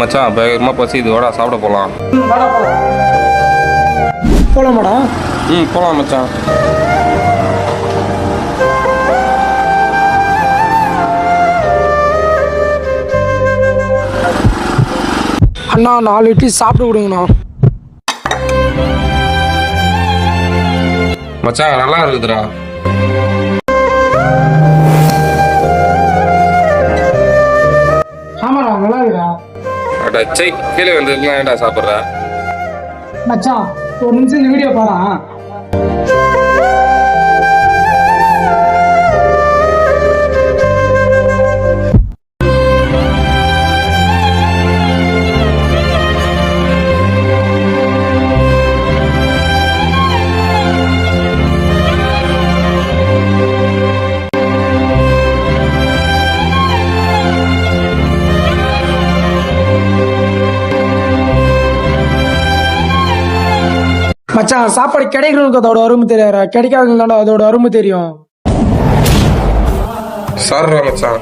மச்சான் பயங்கரமாக பசி இது வாடா சாப்பிட போகலாம். போலாமாடா? போகலாம் மச்சான். அண்ணா 4 இட்லி சாப்பிட்டு கொடுங்கண்ணா. மச்சான் நல்லா இருக்குதுடா. ஆமாடா நல்லா இருக்குடா. அடா சை கீழே வந்துருக்கலாம் ஏன்டா சாப்பிட்ற? மச்சான் ஒரு நிமிஷம் இந்த வீடியோ பாரா. மச்சான் சாப்பாடு கிடைக்கிறவங்களுக்கு அதோட அருமை தெரியாதா, கிடைக்காதவங்க அதோட அருமை தெரியும். சாப்பிட்றா மச்சான்.